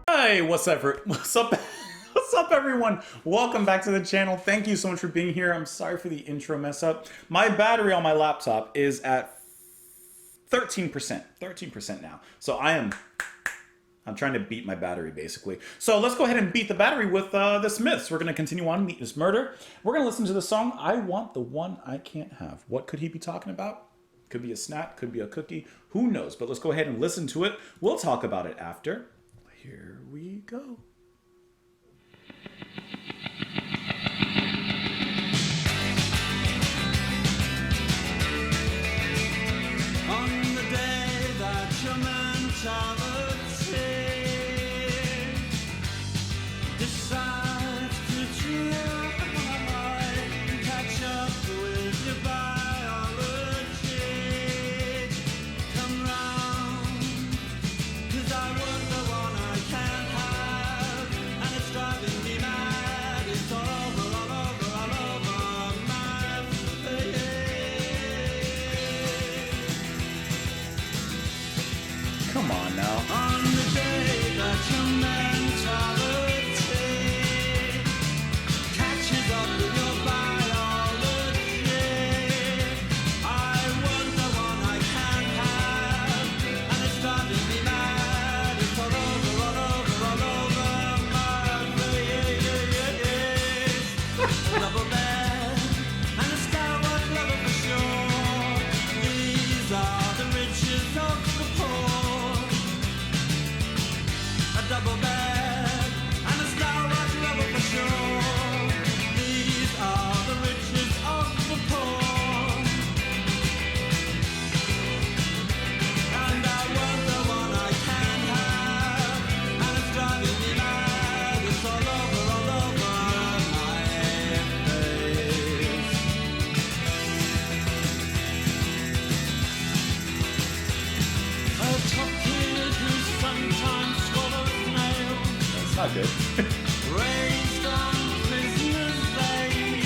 Hey, what's up? What's up? What's up, everyone? Welcome back to the channel. Thank you so much for being here. I'm sorry for the intro mess up. My battery on my laptop is at 13%. 13% now. So I'm trying to beat my battery, basically. So let's go ahead and beat the battery with the Smiths. We're going to continue on Meet Is Murder. We're going to listen to the song, I Want the One I Can't Have. What could he be talking about? Could be a snack, could be a cookie. Who knows? But let's go ahead and listen to it. We'll talk about it after. Here we go. On the day that your mentality decides to try and catch up with your biology, come round, 'cause I want the one I can't have, and it's driving me mad. It's all over my face. Come on now. On the day that your mentality catches up with your biology, I want the one I can't have, and it's driving me mad. It's all over my face. Double bed and a skyward lover for sure. These are the riches of the poor. A double bed and a skyward lover for sure. These are the riches of the poor. And I want the one I can't have, and it's driving me mad. It's all over my face. A top kid who sometimes swallows nails, That's not good. raised on prisoner's aid.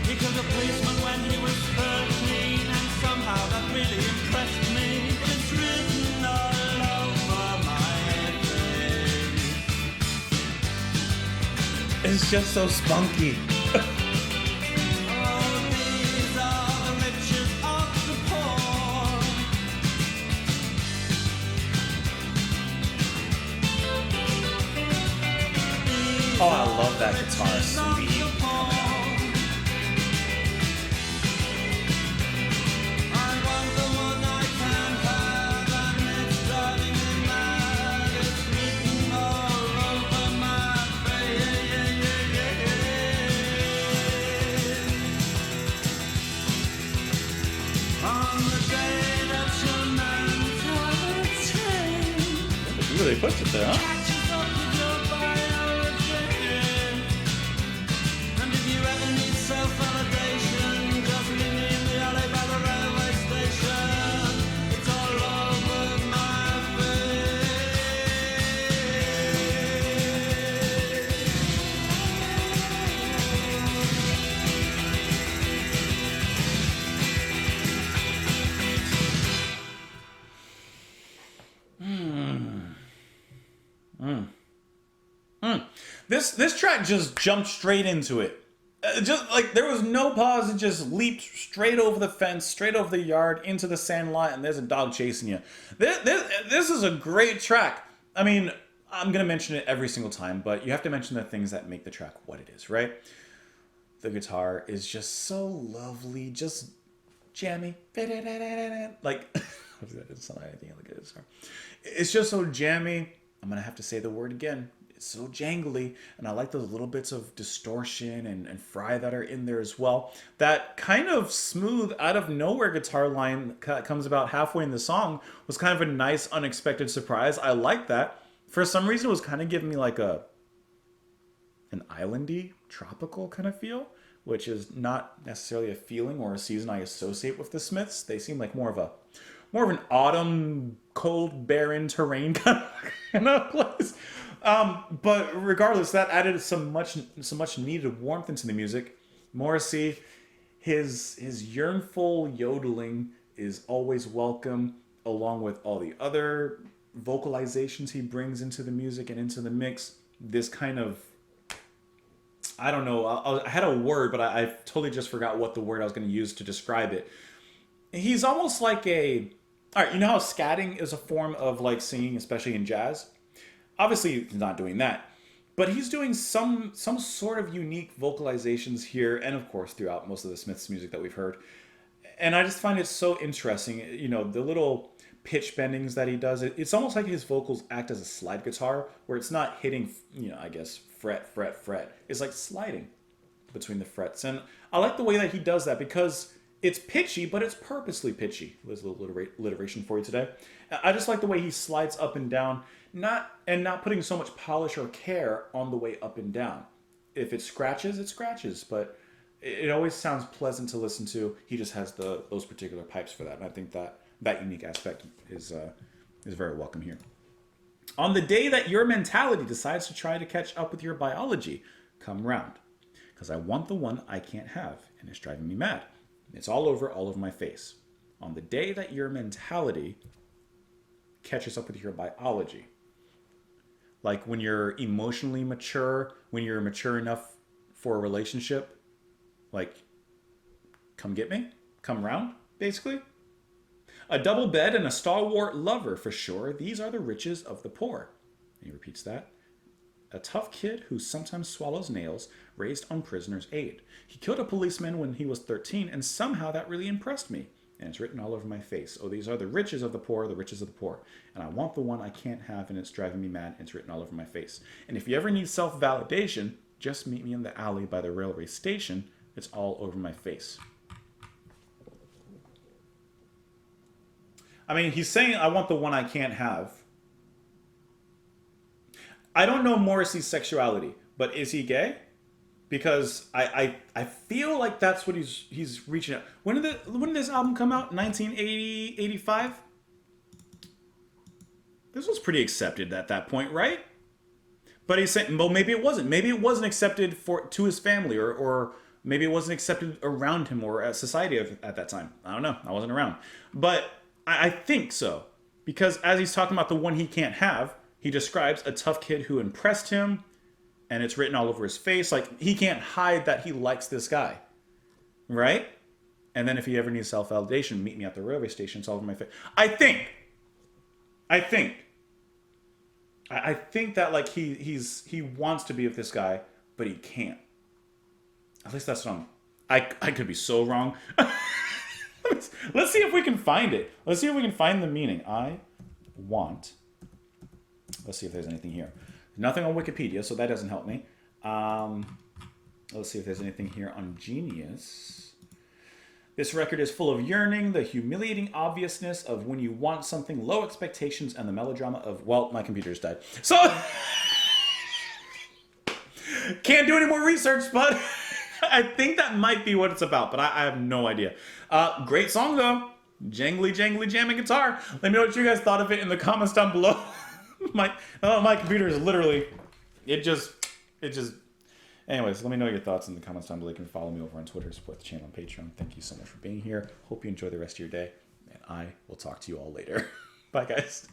He killed a policeman when he was 13, and somehow that really impressed me. It's written all over my face. It's just so spunky. Oh, these are the riches of the poor. Oh, I love that guitar Riches of sweep. the poor. I want the one I can't have, and it's driving me mad. It's written all over my face. On the day that your mentality It really puts it there, huh? catches up with your biology. And if you ever need self-validation, just meet me in the alley by the railway station. It's all over my This track just jumped straight into it. Just like there was no pause, it just leaped straight over the fence, straight over the yard, into the sand lot, and there's a dog chasing you. This is a great track. I mean, I'm gonna mention it every single time, but you have to mention the things that make the track what it is, right? The guitar is just so lovely, just jammy. Like, that doesn't sound like anything like a guitar. It's just so jammy. I'm gonna have to say the word again. It's so jangly, and I like those little bits of distortion and fry that are in there as well. That kind of smooth, out of nowhere guitar line that comes about halfway in the song was kind of a nice, unexpected surprise. I like that. For some reason, it was kind of giving me like an islandy, tropical kind of feel, which is not necessarily a feeling or a season I associate with the Smiths. They seem like more of an autumn, cold, barren terrain kind of place. But regardless, that added some much needed warmth into the music. Morrissey, his yearnful yodeling is always welcome, along with all the other vocalizations he brings into the music and into the mix. This kind of, I don't know, I had a word, but I totally just forgot what the word I was going to use to describe it. He's almost like a, all right, you know how scatting is a form of like singing, especially in jazz? Obviously, he's not doing that. But he's doing some sort of unique vocalizations here, and of course throughout most of the Smiths music that we've heard. And I just find it so interesting, you know, the little pitch bendings that he does. It's almost like his vocals act as a slide guitar, where it's not hitting, you know, I guess fret, fret, fret. It's like sliding between the frets, and I like the way that he does that because it's pitchy, but it's purposely pitchy. There's a little alliteration for you today. I just like the way he slides up and down, not putting so much polish or care on the way up and down. If it scratches, but it always sounds pleasant to listen to. He just has those particular pipes for that, and I think that unique aspect is very welcome here. On the day that your mentality decides to try to catch up with your biology, come round, because I want the one I can't have, and it's driving me mad. It's all over my face. On the day that your mentality catches up with your biology, like when you're emotionally mature, when you're mature enough for a relationship, like, come get me, come round, basically. A double bed and a stalwart lover, for sure. These are the riches of the poor. And he repeats that. A tough kid who sometimes swallows nails, raised on prisoner's aid. He killed a policeman when he was 13, and somehow that really impressed me. And it's written all over my face. Oh, these are the riches of the poor, the riches of the poor. And I want the one I can't have, and it's driving me mad, and it's written all over my face. And if you ever need self-validation, just meet me in the alley by the railway station. It's all over my face. I mean, he's saying, I want the one I can't have. I don't know Morrissey's sexuality, but is he gay? Because I feel like that's what he's reaching out. When did this album come out? 1980, 85? This was pretty accepted at that point, right? But he's saying, well, maybe it wasn't. Maybe it wasn't accepted to his family, or maybe it wasn't accepted around him or at society at that time. I don't know. I wasn't around. But I think so. Because as he's talking about the one he can't have, he describes a tough kid who impressed him, and it's written all over his face. Like, he can't hide that he likes this guy. Right? And then if he ever needs self-validation, meet me at the railway station. It's all over my face. I think that, like, he wants to be with this guy, but he can't. At least that's what I could be so wrong. Let's see if we can find it. Let's see if we can find the meaning. Let's see if there's anything here. Nothing on Wikipedia, so that doesn't help me. Let's see if there's anything here on Genius. This record is full of yearning, the humiliating obviousness of when you want something, low expectations, and the melodrama of, well, my computer's died. So, can't do any more research, but I think that might be what it's about, but I have no idea. Great song, though. Jangly, jangly, jamming guitar. Let me know what you guys thought of it in the comments down below. My computer is literally, it just, anyways, let me know your thoughts in the comments down below. You can follow me over on Twitter, support the channel on Patreon. Thank you so much for being here. Hope you enjoy the rest of your day, and I will talk to you all later. Bye, guys.